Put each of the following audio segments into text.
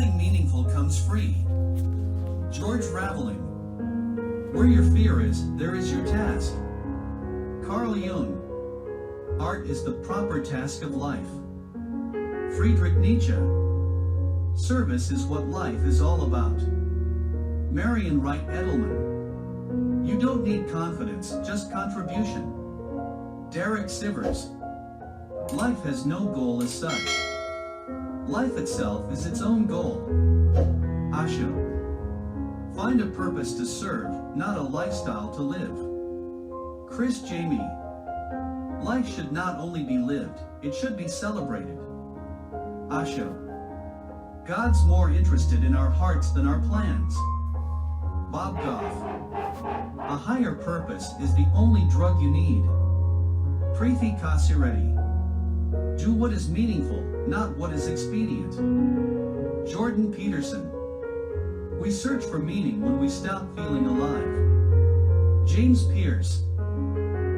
Nothing meaningful comes free. George Raveling. Where your fear is, there is your task. Carl Jung. Art is the proper task of life. Friedrich Nietzsche. Service is what life is all about. Marian Wright Edelman. You don't need confidence, just contribution. Derek Sivers. Life has no goal as such. Life itself is its own goal. Osho. Find a purpose to serve, not a lifestyle to live. Chris Jamie. Life should not only be lived, it should be celebrated. Osho. God's more interested in our hearts than our plans. Bob Goff. A higher purpose is the only drug you need. Preethi Kasireddy. Do what is meaningful, not what is expedient. Jordan Peterson. We search for meaning when we stop feeling alive. James Pierce.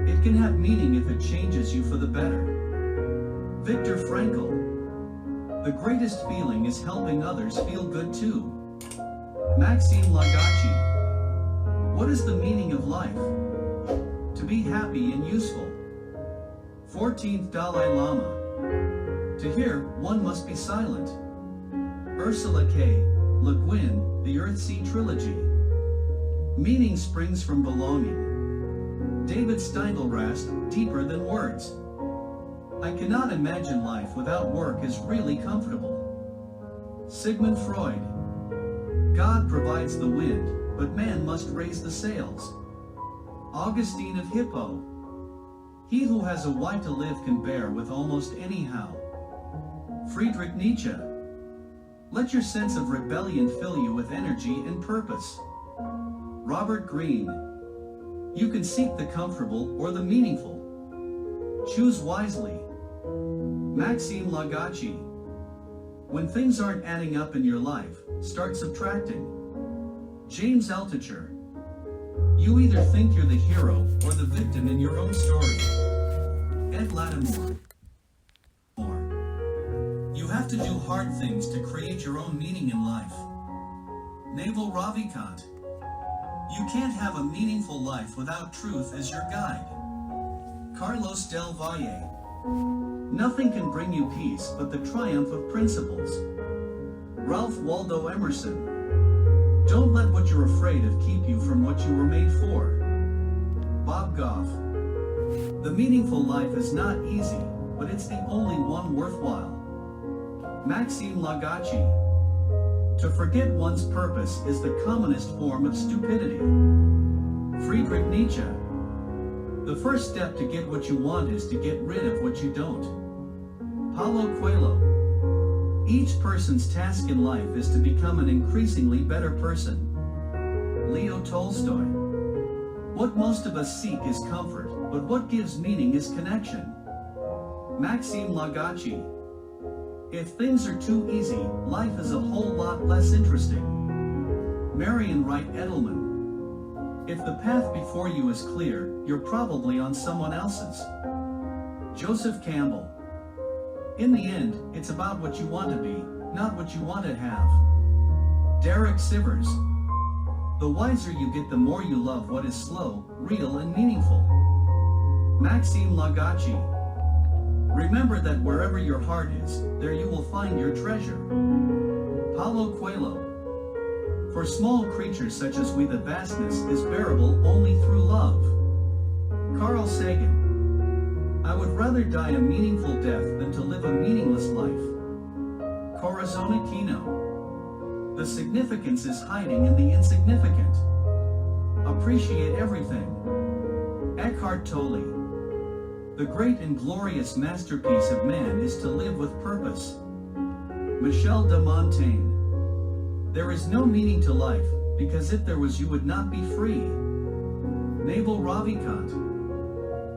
It can have meaning if it changes you for the better. Viktor Frankl. The greatest feeling is helping others feel good too. Maxime Lagache. What is the meaning of life? To be happy and useful. 14th Dalai Lama. To hear, one must be silent. Ursula K. Le Guin, The Earthsea Trilogy. Meaning springs from belonging. David Steindl-Rast, Deeper Than Words. I cannot imagine life without work is really comfortable. Sigmund Freud. God provides the wind, but man must raise the sails. Augustine of Hippo. He who has a why to live can bear with almost anyhow. Friedrich Nietzsche. Let your sense of rebellion fill you with energy and purpose. Robert Greene. You can seek the comfortable or the meaningful. Choose wisely. Maxime Lagache. When things aren't adding up in your life, start subtracting. James Altucher. You either think you're the hero or the victim in your own story. Ed Lattimore. You have to do hard things to create your own meaning in life. Naval Ravikant. You can't have a meaningful life without truth as your guide. Carlos Del Valle. Nothing can bring you peace but the triumph of principles. Ralph Waldo Emerson. Don't let what you're afraid of keep you from what you were made for. Bob Goff. The meaningful life is not easy, but it's the only one worthwhile. Maxime Lagache. To forget one's purpose is the commonest form of stupidity. Friedrich Nietzsche. The first step to get what you want is to get rid of what you don't. Paulo Coelho. Each person's task in life is to become an increasingly better person. Leo Tolstoy. What most of us seek is comfort, but what gives meaning is connection. Maxime Lagache. If things are too easy, life is a whole lot less interesting. Marian Wright Edelman. If the path before you is clear, you're probably on someone else's. Joseph Campbell. In the end, it's about what you want to be, not what you want to have. Derek Sivers. The wiser you get, the more you love what is slow, real and meaningful. Maxime Lagache. Remember that wherever your heart is, there you will find your treasure. Paulo Coelho. For small creatures such as we, the vastness is bearable only through love. Carl Sagan. I would rather die a meaningful death than to live a meaningless life. Corazon Aquino. The significance is hiding in the insignificant. Appreciate everything. Eckhart Tolle. The great and glorious masterpiece of man is to live with purpose. Michel de Montaigne. There is no meaning to life, because if there was you would not be free. Naval Ravikant.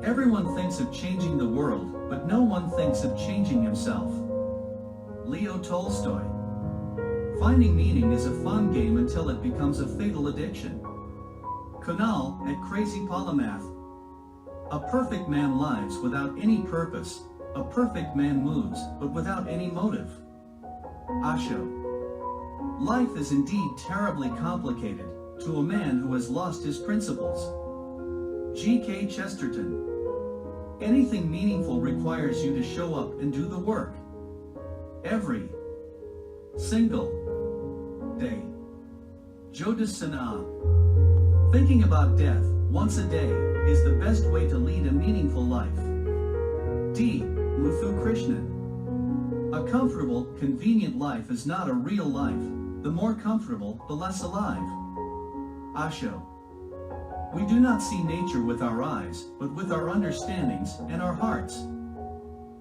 Everyone thinks of changing the world, but no one thinks of changing himself. Leo Tolstoy. Finding meaning is a fun game until it becomes a fatal addiction. Kunal at Crazy Polymath. A perfect man lives without any purpose. A perfect man moves, but without any motive. Osho. Life is indeed terribly complicated, to a man who has lost his principles. G.K. Chesterton. Anything meaningful requires you to show up and do the work. Every single day. Joe de Sana. Thinking about death once a day is the best way to lead a meaningful life. D. Muthu Krishnan. A comfortable, convenient life is not a real life. The more comfortable, the less alive. Osho. We do not see nature with our eyes, but with our understandings and our hearts.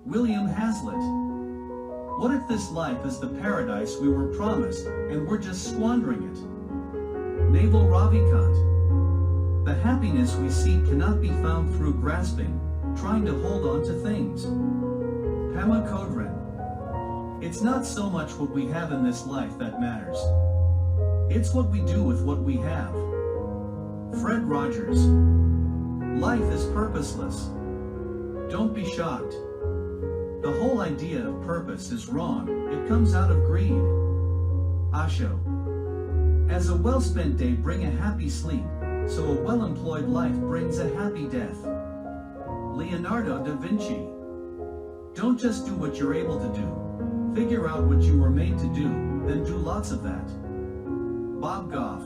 William Hazlitt. What if this life is the paradise we were promised, and we're just squandering it? Naval Ravikant. The happiness we seek cannot be found through grasping, trying to hold on to things. Pema Chodron. It's not so much what we have in this life that matters. It's what we do with what we have. Fred Rogers. Life is purposeless. Don't be shocked. The whole idea of purpose is wrong. It comes out of greed. Osho. As a well-spent day brings a happy sleep, so a well-employed life brings a happy death. Leonardo da Vinci. Don't just do what you're able to do. Figure out what you were made to do, then do lots of that. Bob Goff.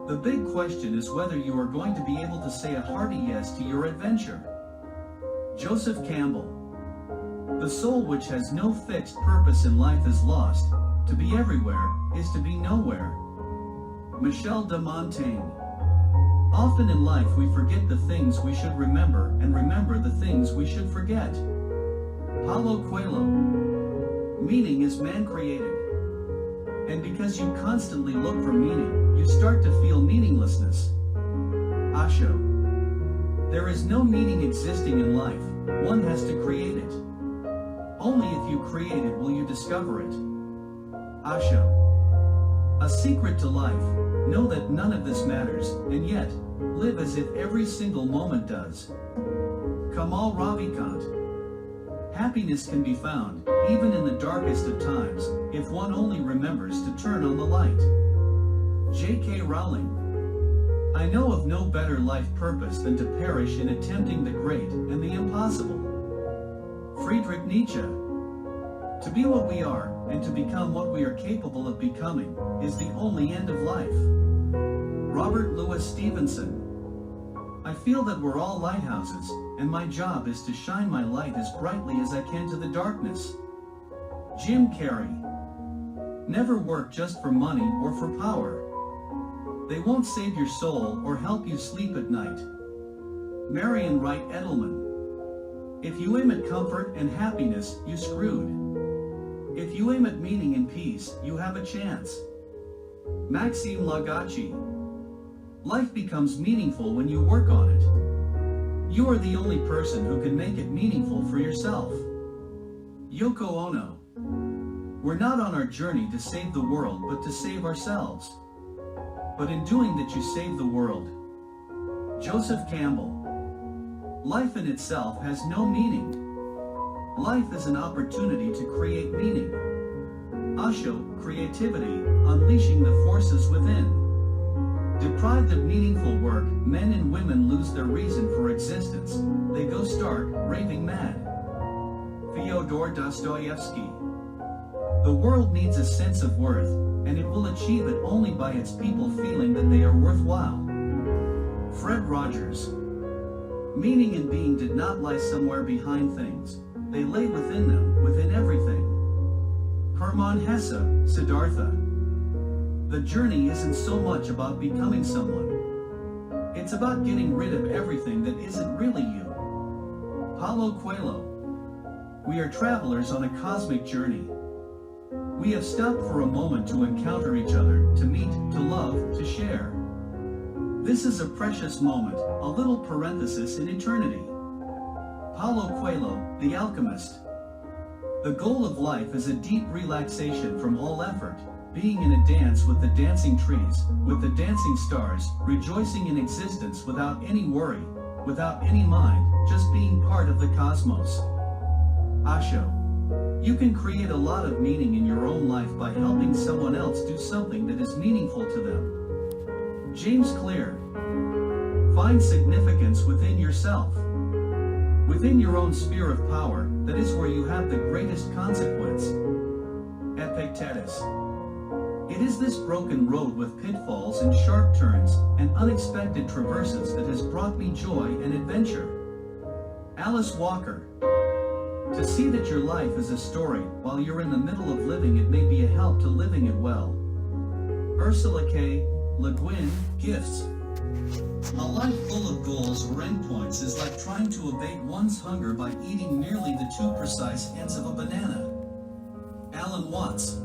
The big question is whether you are going to be able to say a hearty yes to your adventure. Joseph Campbell. The soul which has no fixed purpose in life is lost. To be everywhere is to be nowhere. Michel de Montaigne. Often in life we forget the things we should remember and remember the things we should forget. Paulo Coelho. Meaning is man-created. And because you constantly look for meaning, you start to feel meaninglessness. Osho. There is no meaning existing in life, one has to create it. Only if you create it will you discover it. Osho. A secret to life, know that none of this matters, and yet, live as if every single moment does. Kamal Ravikant. Happiness can be found, even in the darkest of times, if one only remembers to turn on the light. J.K. Rowling. I know of no better life purpose than to perish in attempting the great and the impossible. Friedrich Nietzsche. To be what we are, and to become what we are capable of becoming, is the only end of life. Robert Louis Stevenson. I feel that we're all lighthouses, and my job is to shine my light as brightly as I can to the darkness. Jim Carrey. Never work just for money or for power. They won't save your soul or help you sleep at night. Marion Wright Edelman. If you aim at comfort and happiness, you screwed. If you aim at meaning and peace, you have a chance. Maxime Lagache. Life becomes meaningful when you work on it. You are the only person who can make it meaningful for yourself. Yoko Ono. We're not on our journey to save the world but to save ourselves. But in doing that you save the world. Joseph Campbell. Life in itself has no meaning. Life is an opportunity to create meaning. Osho, creativity, unleashing the forces within. Deprived of meaningful work, men and women lose their reason for existence. They go stark, raving mad. Fyodor Dostoevsky. The world needs a sense of worth, and it will achieve it only by its people feeling that they are worthwhile. Fred Rogers. Meaning and being did not lie somewhere behind things. They lay within them, within everything. Hermann Hesse, Siddhartha. The journey isn't so much about becoming someone. It's about getting rid of everything that isn't really you. Paulo Coelho. We are travelers on a cosmic journey. We have stopped for a moment to encounter each other, to meet, to love, to share. This is a precious moment, a little parenthesis in eternity. Paulo Coelho, The Alchemist. The goal of life is a deep relaxation from all effort, being in a dance with the dancing trees, with the dancing stars, rejoicing in existence without any worry, without any mind, just being part of the cosmos. Osho. You can create a lot of meaning in your own life by helping someone else do something that is meaningful to them. James Clear. Find significance within yourself. Within your own sphere of power, that is where you have the greatest consequence. Epictetus. It is this broken road with pitfalls and sharp turns and unexpected traverses that has brought me joy and adventure. Alice Walker. To see that your life is a story while you're in the middle of living it may be a help to living it well. Ursula K. Le Guin. Gifts. A life full of goals or endpoints is like trying to abate one's hunger by eating merely the two precise ends of a banana. Alan Watts.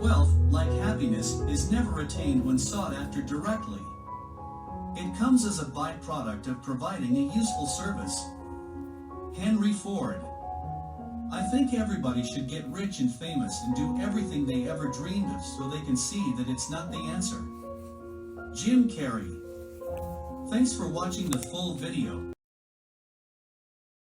Wealth, like happiness, is never attained when sought after directly. It comes as a byproduct of providing a useful service. Henry Ford. I think everybody should get rich and famous and do everything they ever dreamed of so they can see that it's not the answer. Jim Carrey. Thanks for watching the full video.